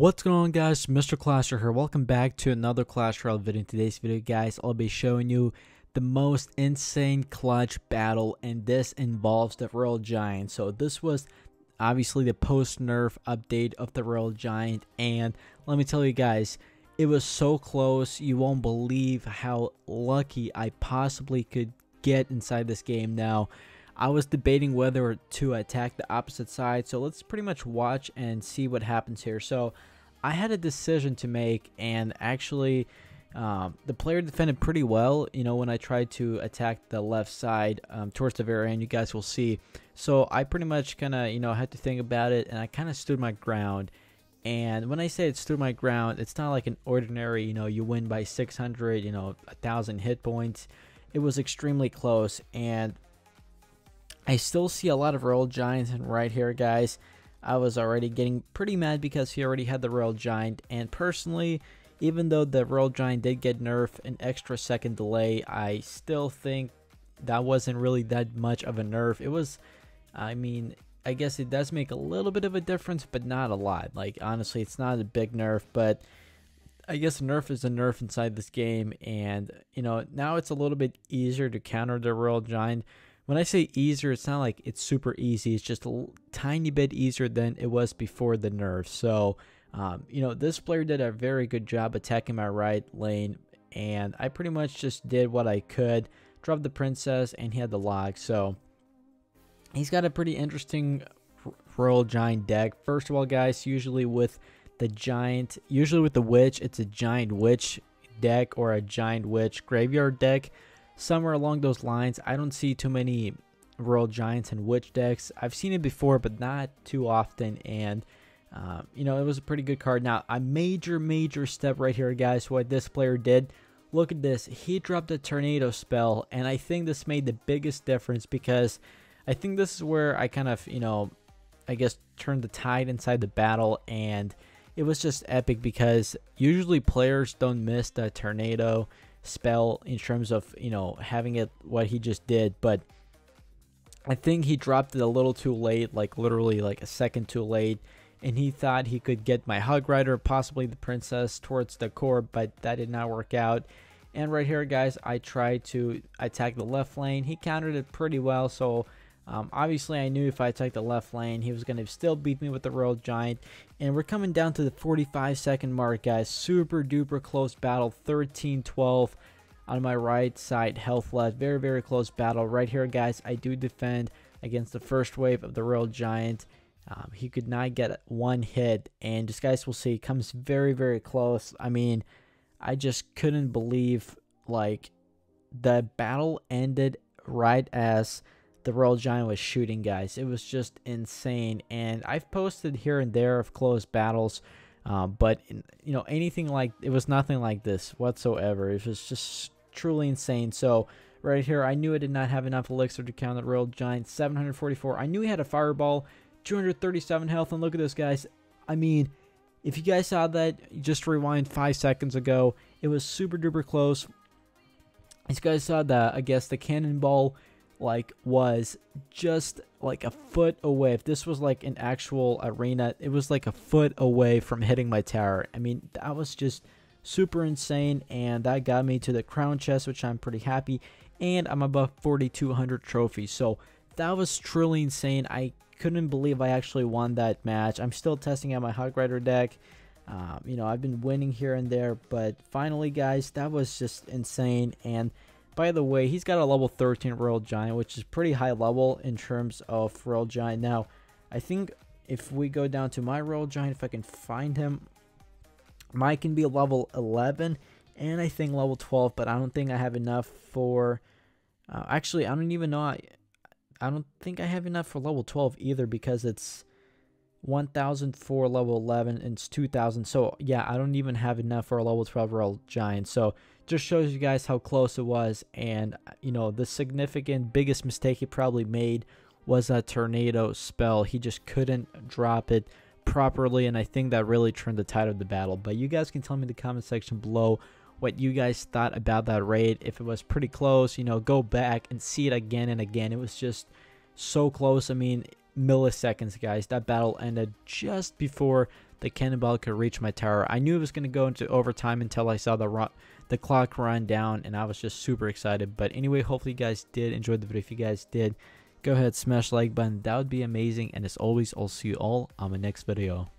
What's going on, guys? Mr. Clasher here. Welcome back to another Clash Royale video. In today's video, guys, I'll be showing you the most insane clutch battle, and this involves the Royal Giant. So this was obviously the post-nerf update of the Royal Giant, and let me tell you guys, it was so close. You won't believe how lucky I possibly could get inside this game. Now, I was debating whether to attack the opposite side, so let's pretty much watch and see what happens here. So I had a decision to make, and actually the player defended pretty well, you know, when I tried to attack the left side towards the very end. You guys will see. So I pretty much kind of, you know, had to think about it, and I kind of stood my ground. And when I say it stood my ground, it's not like an ordinary, you know, you win by 600, you know, 1,000 hit points. It was extremely close, and I still see a lot of Royal Giants, and right here, guys, I was already getting pretty mad because he already had the Royal Giant. And personally, even though the Royal Giant did get nerfed an extra second delay, I still think that wasn't really that much of a nerf. It was, I mean, I guess it does make a little bit of a difference, but not a lot. Like, honestly, it's not a big nerf, but I guess a nerf is a nerf inside this game. And, you know, now it's a little bit easier to counter the Royal Giant. When I say easier, it's not like it's super easy. It's just a tiny bit easier than it was before the nerf. So, you know, this player did a very good job attacking my right lane, and I pretty much just did what I could. Dropped the princess, and he had the log. So, he's got a pretty interesting Royal Giant deck. First of all, guys, usually with the Giant, usually with the Witch, it's a Giant Witch deck or a Giant Witch graveyard deck. Somewhere along those lines. I don't see too many Royal Giants and Witch decks. I've seen it before, but not too often, and you know, it was a pretty good card. Now, a major step right here, guys, what this player did. Look at this. He dropped a tornado spell, and I think this made the biggest difference, because I think this is where I kind of, you know, I guess turned the tide inside the battle, and it was just epic, because usually players don't miss the tornado spell in terms of, you know, having it what he just did. But I think he dropped it a little too late, like literally like a second too late, and he thought he could get my Hug Rider, possibly the princess, towards the core, but that did not work out. And right here, guys, I tried to attack the left lane. He countered it pretty well, so obviously I knew if I attacked the left lane, he was going to still beat me with the Royal Giant. And we're coming down to the 45-second mark, guys. Super duper close battle. 13-12 on my right side, health left. Very close battle. Right here, guys, I do defend against the first wave of the Royal Giant. He could not get one hit, and just, guys, will see, comes very close. I mean, I just couldn't believe, like, the battle ended right as the Royal Giant was shooting, guys. It was just insane. And I've posted here and there of close battles, but you know, anything like, it was nothing like this whatsoever. It was just truly insane. So right here, I knew I did not have enough elixir to counter the Royal Giant. 744. I knew he had a fireball. 237 health, and look at this, guys. I mean, if you guys saw that, just rewind 5 seconds ago, it was super duper close. As you guys saw, I guess the cannonball like was just like a foot away. If this was like an actual arena, it was like a foot away from hitting my tower. I mean, that was just super insane, and that got me to the crown chest, which I'm pretty happy, and I'm above 4,200 trophies. So that was truly insane. I couldn't believe I actually won that match. I'm still testing out my Hug Rider deck. You know, I've been winning here and there, but finally, guys, that was just insane. And by the way, he's got a level 13 Royal Giant, which is pretty high level in terms of Royal Giant. Now, I think if we go down to my Royal Giant, if I can find him, mine can be level 11, and I think level 12, but I don't think I have enough for, actually, I don't even know, I don't think I have enough for level 12 either, because it's 1,000 for level 11 and it's 2,000. So yeah, I don't even have enough for a level 12 Royal Giant. So just shows you guys how close it was. And you know, the significant biggest mistake he probably made was that tornado spell. He just couldn't drop it properly, and I think that really turned the tide of the battle. But you guys can tell me in the comment section below what you guys thought about that raid. If it was pretty close, you know, go back and see it again and again. It was just so close. I mean, milliseconds, guys. That battle ended just before the cannonball could reach my tower. I knew it was going to go into overtime until I saw the clock run down, and I was just super excited. But anyway, hopefully you guys did enjoy the video. If you guys did, go ahead, smash the like button. That would be amazing. And as always, I'll see you all on my next video.